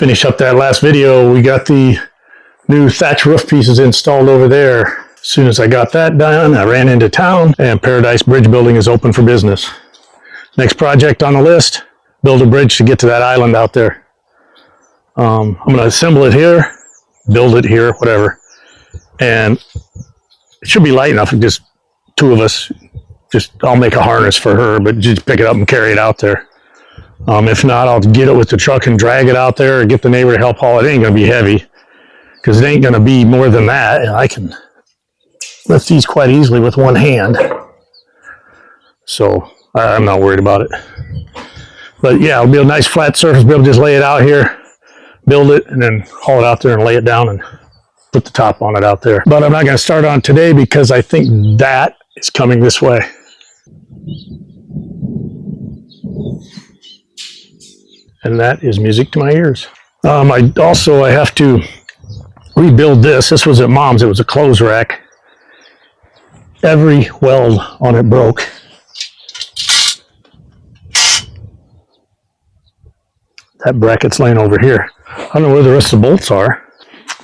Finish up that last video. We got the new thatch roof pieces installed over there. As soon as I got that done, I ran into town, and Paradise Bridge Building is open for business. Next project on the list, build a bridge to get to that island out there. I'm going to assemble it here, build it here, whatever. And it should be light enough, just two of us. I'll make a harness for her, but just pick it up and carry it out there. If not, I'll get it with the truck and drag it out there, or get the neighbor to help haul it. It ain't going to be heavy, because it ain't going to be more than that. And I can lift these quite easily with one hand. So I'm not worried about it. But yeah, it'll be a nice flat surface. Be able to just lay it out here, build it, and then haul it out there and lay it down and put the top on it out there. But I'm not going to start on today because I think that is coming this way. And that is music to my ears. I have to rebuild this. This was at Mom's. It was a clothes rack. Every weld on it broke. That bracket's laying over here. I don't know where the rest of the bolts are,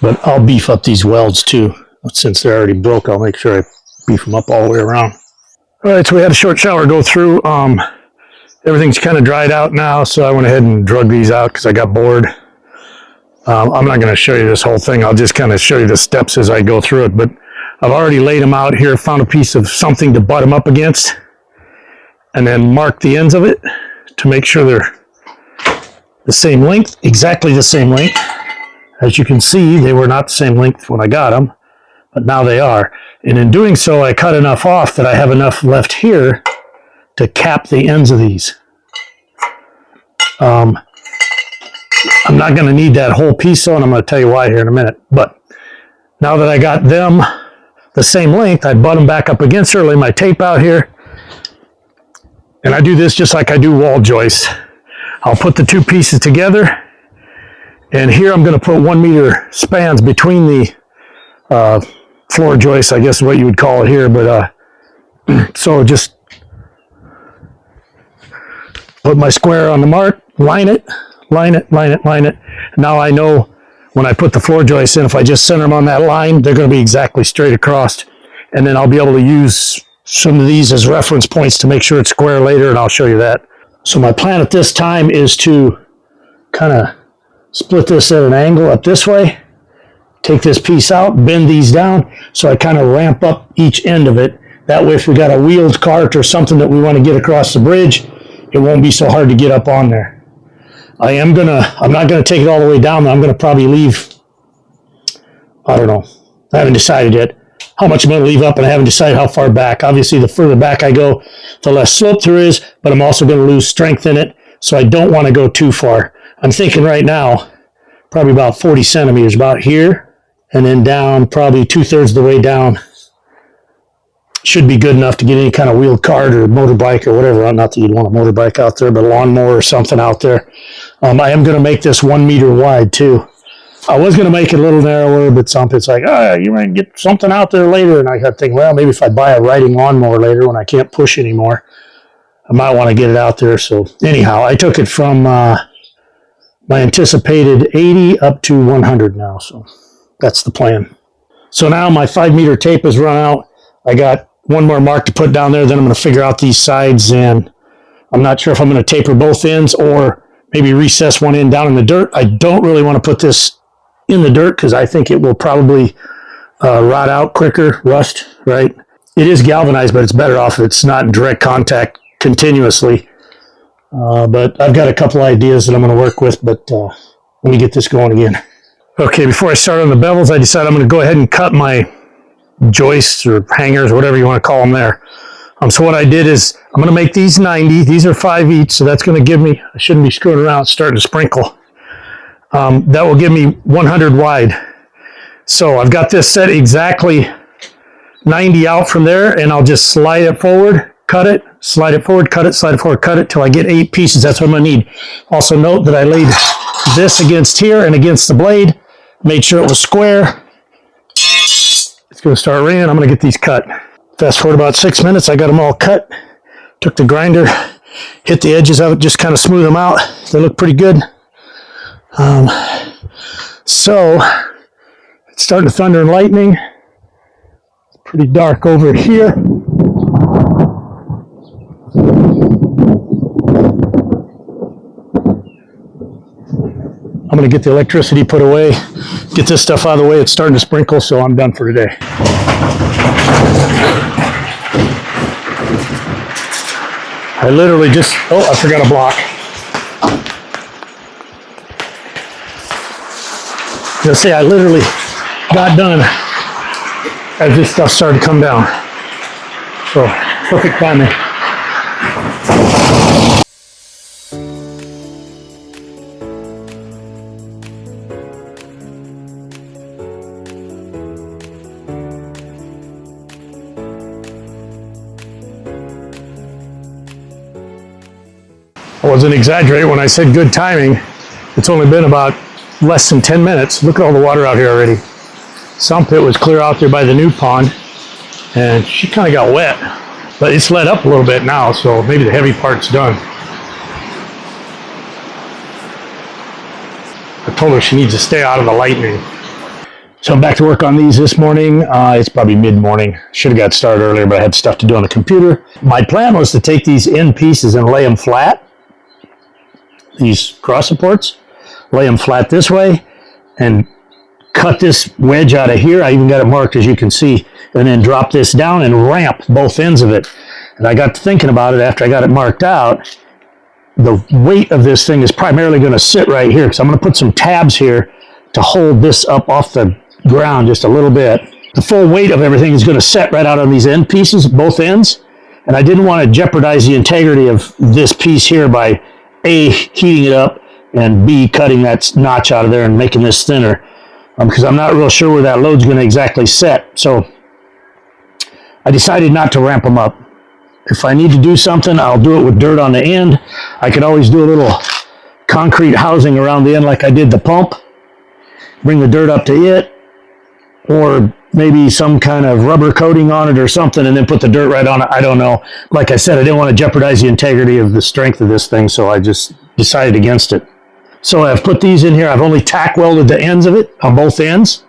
but I'll beef up these welds too. Since they're already broke, I'll make sure I beef them up all the way around. All right, so we had a short shower go through. Everything's kind of dried out now, so I went ahead and drug these out because I got bored. I'm not going to show you this whole thing. I'll just kind of show you the steps as I go through it. But I've already laid them out here, found a piece of something to butt them up against, and then mark the ends of it to make sure they're the same length, exactly the same length. As you can see, they were not the same length when I got them, but now they are. And in doing so, I cut enough off that I have enough left here to cap the ends of these. I'm not going to need that whole piece, so, and I'm going to tell you why here in a minute. But now that I got them the same length, I butt them back up against her, lay my tape out here, and I do this just like I do wall joists. I'll put the two pieces together, and here I'm going to put 1 meter spans between the floor joists, I guess is what you would call it here. But so just put my square on the mark, line it, line it, line it, line it. Now I know when I put the floor joists in, if I just center them on that line, they're going to be exactly straight across. And then I'll be able to use some of these as reference points to make sure it's square later, and I'll show you that. So my plan at this time is to kind of split this at an angle up this way, take this piece out, bend these down, so I kind of ramp up each end of it. That way if we got a wheeled cart or something that we want to get across the bridge, it won't be so hard to get up on there. I'm not gonna take it all the way down. I'm gonna probably leave, I don't know, I haven't decided yet how much I'm gonna leave up, and I haven't decided how far back. Obviously the further back I go, the less slope there is, but I'm also gonna lose strength in it, so I don't want to go too far. I'm thinking right now, probably about 40 centimeters, about here, and then down probably 2/3 of the way down. Should be good enough to get any kind of wheeled cart or motorbike or whatever. Not that you'd want a motorbike out there, but a lawnmower or something out there. I am going to make this 1 meter wide too. I was going to make it a little narrower, but it's like, you might get something out there later. And I got to think, well, maybe if I buy a riding lawnmower later when I can't push anymore, I might want to get it out there. So anyhow, I took it from my anticipated 80 up to 100 now. So that's the plan. So now my 5 meter tape is run out. I got one more mark to put down there, then I'm going to figure out these sides, and I'm not sure if I'm going to taper both ends or maybe recess one end down in the dirt. I don't really want to put this in the dirt because I think it will probably rot out quicker, rust, right? It is galvanized, but it's better off if it's not in direct contact continuously. But I've got a couple ideas that I'm going to work with, but let me get this going again. Okay, before I start on the bevels, I decided I'm going to go ahead and cut my joists or hangers, whatever you want to call them there. So what I did is I'm going to make these 90. These are 5 each, so that's going to give me, I shouldn't be screwing around, it's starting to sprinkle. That will give me 100 wide. So I've got this set exactly 90 out from there, and I'll just slide it forward, cut it, slide it forward, cut it, slide it forward, cut it till I get 8 pieces. That's what I'm going to need. Also note that I laid this against here and against the blade, made sure it was square. It's going to start raining. I'm going to get these cut. Fast forward about 6 minutes. I got them all cut. Took the grinder, hit the edges of it, just kind of smooth them out. They look pretty good. So it's starting to thunder and lightning. It's pretty dark over here. I'm going to get the electricity put away, get this stuff out of the way. It's starting to sprinkle, so I'm done for today. I literally just, I forgot a block. Let's say I literally got done as this stuff started to come down. So, perfect timing. I wasn't exaggerating when I said good timing. It's only been about less than 10 minutes. Look at all the water out here already. Some pit was clear out there by the new pond, and she kind of got wet, but it's let up a little bit now, so maybe the heavy part's done. I told her she needs to stay out of the lightning. So I'm back to work on these this morning. It's probably mid-morning. Should have got started earlier, but I had stuff to do on the computer. My plan was to take these end pieces and lay them flat, these cross supports, lay them flat this way, and cut this wedge out of here. I even got it marked, as you can see, and then drop this down and ramp both ends of it. And I got to thinking about it after I got it marked out. The weight of this thing is primarily going to sit right here, because I'm going to put some tabs here to hold this up off the ground just a little bit. The full weight of everything is going to set right out on these end pieces, both ends, and I didn't want to jeopardize the integrity of this piece here by A, heating it up, and B, cutting that notch out of there and making this thinner, because I'm not real sure where that load's going to exactly set. So I decided not to ramp them up. If I need to do something, I'll do it with dirt on the end. I could always do a little concrete housing around the end like I did the pump, bring the dirt up to it, or maybe some kind of rubber coating on it or something, and then put the dirt right on it. I don't know. Like I said, I didn't want to jeopardize the integrity of the strength of this thing, so I just decided against it. So I've put these in here. I've only tack welded the ends of it on both ends,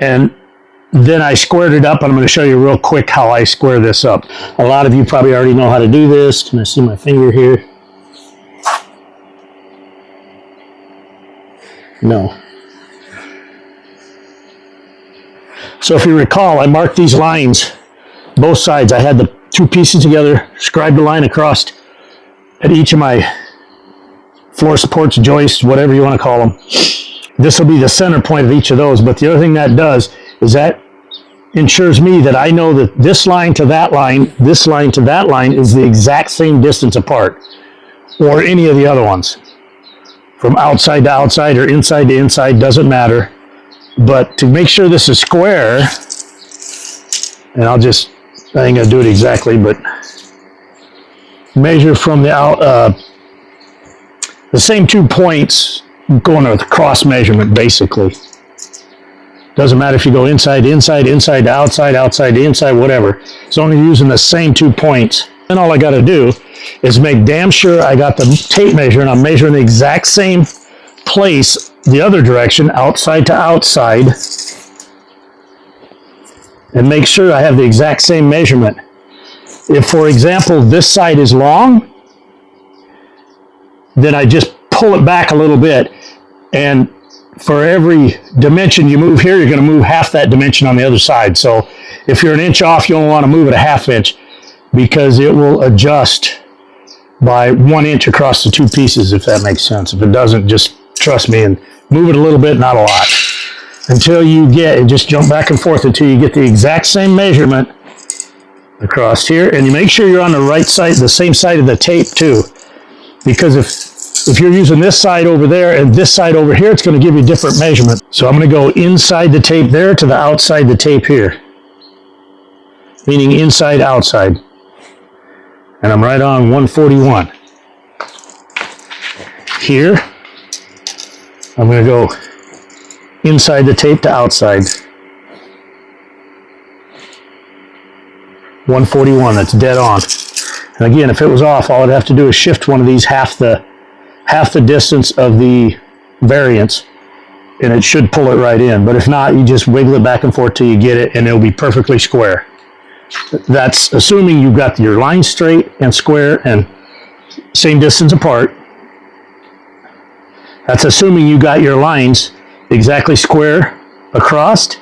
and then I squared it up, and I'm going to show you real quick how I square this up. A lot of you probably already know how to do this. Can I see my finger here? No. So if you recall, I marked these lines, both sides. I had the two pieces together, scribed a line across at each of my floor supports, joists, whatever you want to call them. This will be the center point of each of those, but the other thing that does is that ensures me that I know that this line to that line, this line to that line is the exact same distance apart, or any of the other ones. From outside to outside or inside to inside, doesn't matter. But to make sure this is square, and I ain't gonna do it exactly, but measure from the same 2 points, going with cross measurement basically. Doesn't matter if you go inside to inside, inside to outside, outside to inside, whatever. It's only using the same 2 points. Then all I gotta do is make damn sure I got the tape measure and I'm measuring the exact same place the other direction, outside to outside, and make sure I have the exact same measurement. If, for example, this side is long, then I just pull it back a little bit, and for every dimension you move here, you're going to move half that dimension on the other side. So if you're an inch off, you'll want to move it a half inch, because it will adjust by 1 inch across the two pieces, if that makes sense. If it doesn't, just trust me and move it a little bit, not a lot, until you get, just jump back and forth until you get the exact same measurement across here. And you make sure you're on the right side, the same side of the tape too, because if you're using this side over there and this side over here, it's going to give you different measurement. So I'm going to go inside the tape there to the outside the tape here, meaning inside outside, and I'm right on 141 here. I'm going to go inside the tape to outside. 141, that's dead on. And again, if it was off, all I'd have to do is shift one of these half the distance of the variance, and it should pull it right in. But if not, you just wiggle it back and forth till you get it, and it'll be perfectly square. That's assuming you've got your line straight and square and same distance apart. That's assuming you got your lines exactly square across,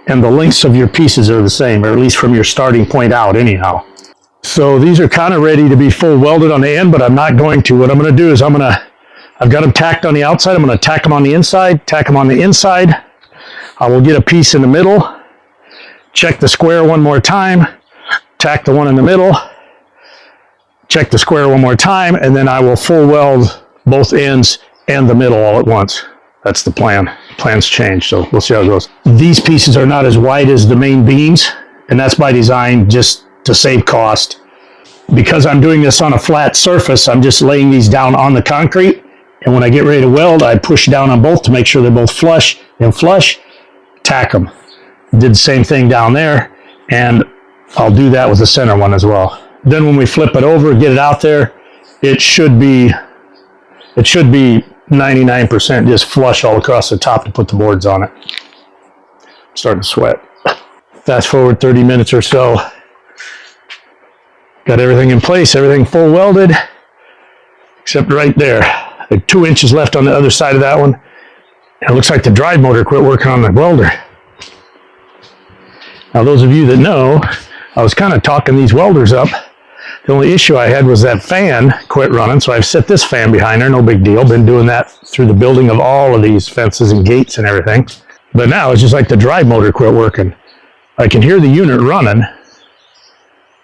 and the lengths of your pieces are the same, or at least from your starting point out anyhow. So these are kind of ready to be full welded on the end, but I'm not going to. What I'm going to do is I've got them tacked on the outside. I'm going to tack them on the inside, tack them on the inside. I will get a piece in the middle, check the square one more time, tack the one in the middle, check the square one more time, and then I will full weld both ends and the middle all at once. That's the plan. Plans change, so we'll see how it goes. These pieces are not as wide as the main beams, and that's by design, just to save cost. Because I'm doing this on a flat surface, I'm just laying these down on the concrete, and when I get ready to weld, I push down on both to make sure they're both flush, and flush, tack them. Did the same thing down there, and I'll do that with the center one as well. Then when we flip it over, get it out there, it should be 99% just flush all across the top to put the boards on it. I'm starting to sweat. Fast forward 30 minutes or so. Got everything in place, everything full welded, except right there. I have 2 inches left on the other side of that one. And it looks like the drive motor quit working on the welder. Now those of you that know, I was kind of talking these welders up. The only issue I had was that fan quit running, so I've set this fan behind there, no big deal. Been doing that through the building of all of these fences and gates and everything. But now it's just like the drive motor quit working. I can hear the unit running,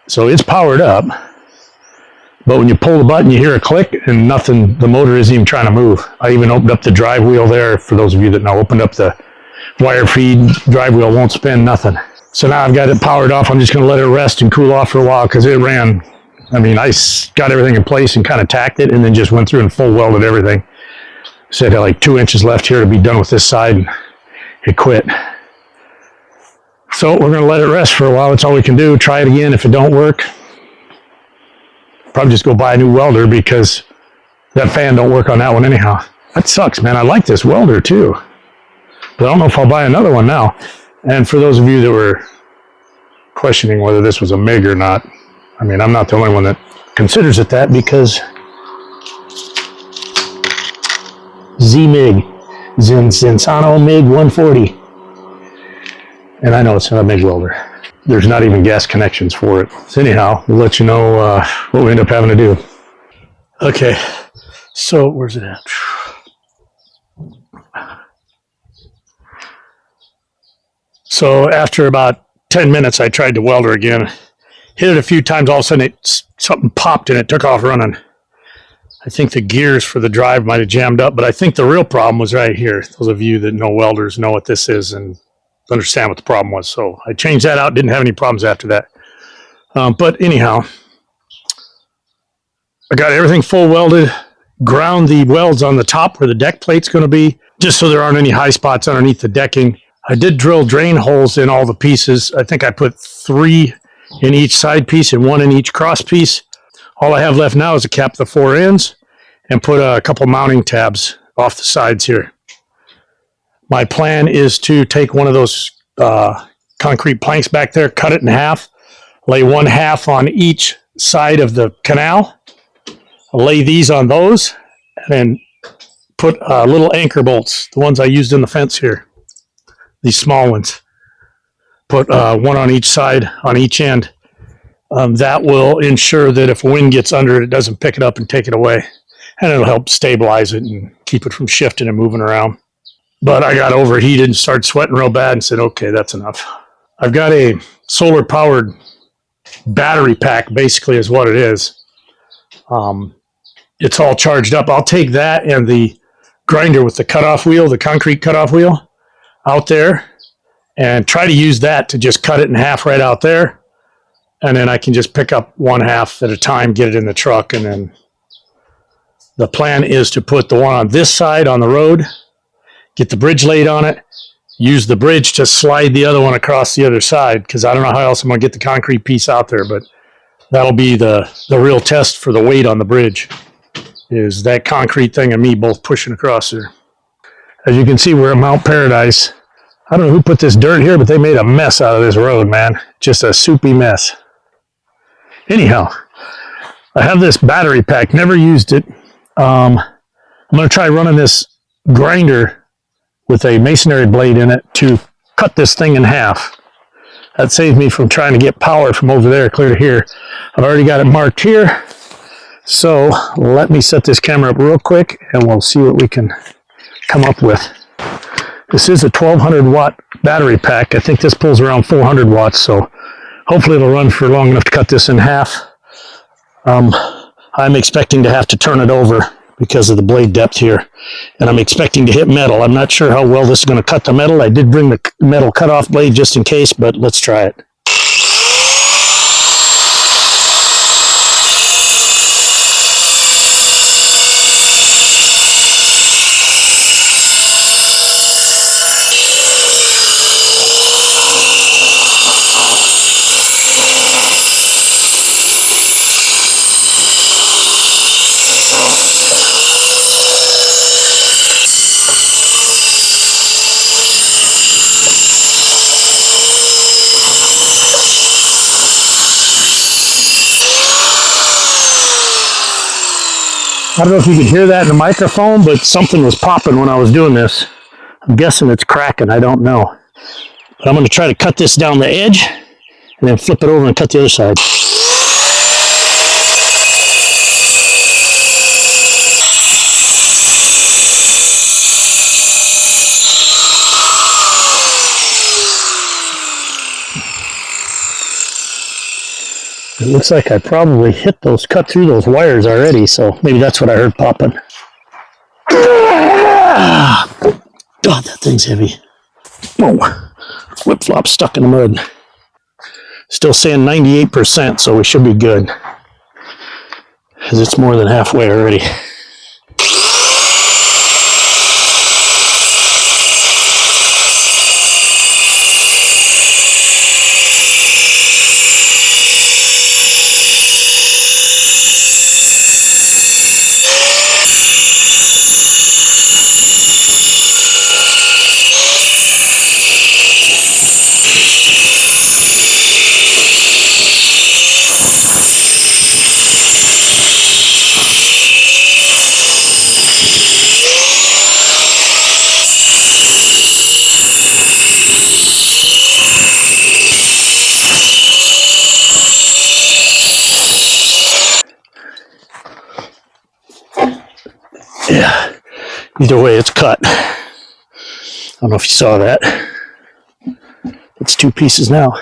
so it's powered up. But when you pull the button, you hear a click and nothing, the motor isn't even trying to move. I even opened up the drive wheel there, for those of you that know, opened up the wire feed, drive wheel won't spin, nothing. So now I've got it powered off. I'm just going to let it rest and cool off for a while because it ran. I mean, I got everything in place and kind of tacked it and then just went through and full welded everything. So I had like 2 inches left here to be done with this side, and it quit. So we're going to let it rest for a while. That's all we can do. Try it again. If it don't work, probably just go buy a new welder because that fan don't work on that one anyhow. That sucks, man. I like this welder too, but I don't know if I'll buy another one now. And for those of you that were questioning whether this was a MIG or not, I mean, I'm not the only one that considers it that, because Z-MIG, Zinsano MIG 140. And I know it's not a MIG welder. There's not even gas connections for it. So anyhow, we'll let you know what we end up having to do. Okay, so where's it at? So after about 10 minutes, I tried to weld her again. Hit it a few times, all of a sudden something popped and it took off running. I think the gears for the drive might have jammed up, but I think the real problem was right here. Those of you that know welders know what this is and understand what the problem was. So I changed that out, didn't have any problems after that. But anyhow, I got everything full welded, ground the welds on the top where the deck plate's going to be, just so there aren't any high spots underneath the decking. I did drill drain holes in all the pieces. I think I put 3 in each side piece and 1 in each cross piece. All I have left now is to cap the 4 ends and put a couple mounting tabs off the sides here. My plan is to take one of those concrete planks back there, cut it in half, lay 1/2 on each side of the canal, lay these on those, and then put little anchor bolts, the ones I used in the fence here, these small ones. Put one on each side, on each end. That will ensure that if wind gets under it, it doesn't pick it up and take it away. And it'll help stabilize it and keep it from shifting and moving around. But I got overheated and started sweating real bad and said, okay, that's enough. I've got a solar powered battery pack, basically is what it is. It's all charged up. I'll take that and the grinder with the cutoff wheel, the concrete cutoff wheel, out there and try to use that to just cut it in half right out there. And then I can just pick up 1/2 at a time, get it in the truck. And then the plan is to put the one on this side on the road, get the bridge laid on it, use the bridge to slide the other one across the other side, because I don't know how else I'm going to get the concrete piece out there, but that'll be the real test for the weight on the bridge, is that concrete thing and me both pushing across there. As you can see, we're at Mount Paradise. I don't know who put this dirt here, but they made a mess out of this road, man. Just a soupy mess. Anyhow, I have this battery pack, never used it. I'm going to try running this grinder with a masonry blade in it to cut this thing in half. That saves me from trying to get power from over there clear to here. I've already got it marked here. So let me set this camera up real quick and we'll see what we can come up with. This is a 1200 watt battery pack. I think this pulls around 400 watts, so hopefully it'll run for long enough to cut this in half. I'm expecting to have to turn it over because of the blade depth here, and I'm expecting to hit metal. I'm not sure how well this is going to cut the metal. I did bring the metal cutoff blade just in case, but let's try it. I don't know if you could hear that in the microphone, but something was popping when I was doing this. I'm guessing it's cracking, I don't know. But I'm going to try to cut this down the edge and then flip it over and cut the other side. It looks like I probably cut through those wires already, so maybe that's what I heard popping. God, that thing's heavy. Oh, flip-flop stuck in the mud. Still saying 98%, so we should be good. Because it's more than halfway already. Yeah, either way it's cut. I don't know if you saw that. It's two pieces now.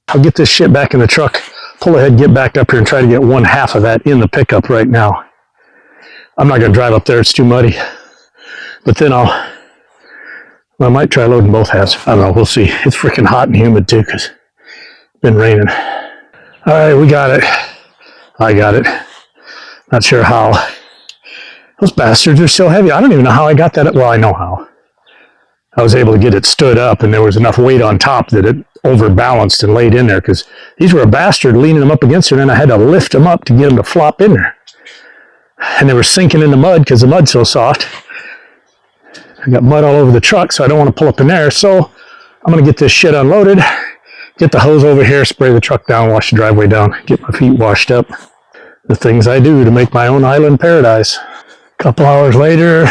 I'll get this shit back in the truck, pull ahead, get back up here and try to get one half of that in the pickup right now. I'm not going to drive up there, it's too muddy. But then I might try loading both halves. I don't know, we'll see. It's freaking hot and humid too because it's been raining. All right, we got it. I got it. Not sure how. Those bastards are so heavy. I don't even know how I got that. Well, I know how. I was able to get it stood up and there was enough weight on top that it overbalanced and laid in there because these were a bastard leaning them up against it and I had to lift them up to get them to flop in there. And they were sinking in the mud because the mud's so soft. I got mud all over the truck, so I don't want to pull up in there. So I'm going to get this shit unloaded, get the hose over here, spray the truck down, wash the driveway down, get my feet washed up. The things I do to make my own island paradise. A couple hours later,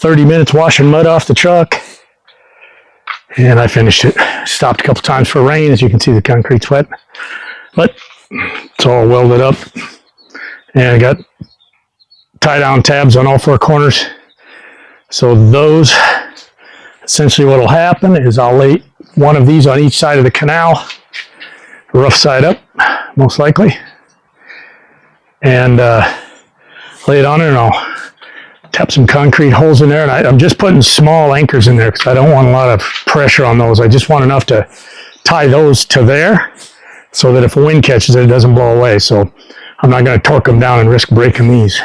30 minutes washing mud off the truck, and I finished it. Stopped a couple times for rain, as you can see the concrete's wet, but it's all welded up, and I got tie-down tabs on all four corners. So those, essentially what will happen is I'll lay one of these on each side of the canal, rough side up, most likely, and lay it on there and I'll tap some concrete holes in there, and I'm just putting small anchors in there because I don't want a lot of pressure on those. I just want enough to tie those to there so that if a wind catches it, it doesn't blow away. So I'm not going to torque them down and risk breaking these.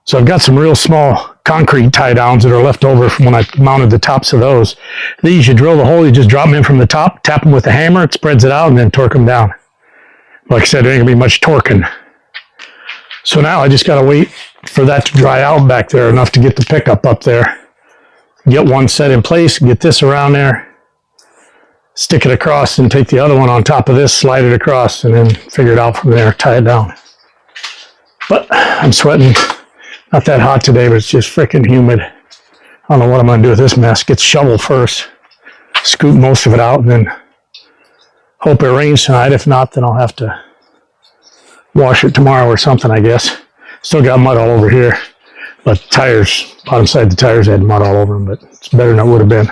So I've got some real small concrete tie downs that are left over from when I mounted the tops of those. These, you drill the hole, you just drop them in from the top, tap them with a hammer, it spreads it out, and then torque them down. Like I said, there ain't going to be much torquing. So now I just got to wait for that to dry out back there enough to get the pickup up there. Get one set in place, get this around there, stick it across, and take the other one on top of this, slide it across, and then figure it out from there, tie it down. But I'm sweating. Not that hot today, but it's just freaking humid. I don't know what I'm going to do with this mess. Get shoveled first, scoop most of it out, and then hope it rains tonight. If not, then I'll have to wash it tomorrow or something, I guess. Still got mud all over here. But tires, bottom side of the tires had mud all over them, but it's better than it would have been.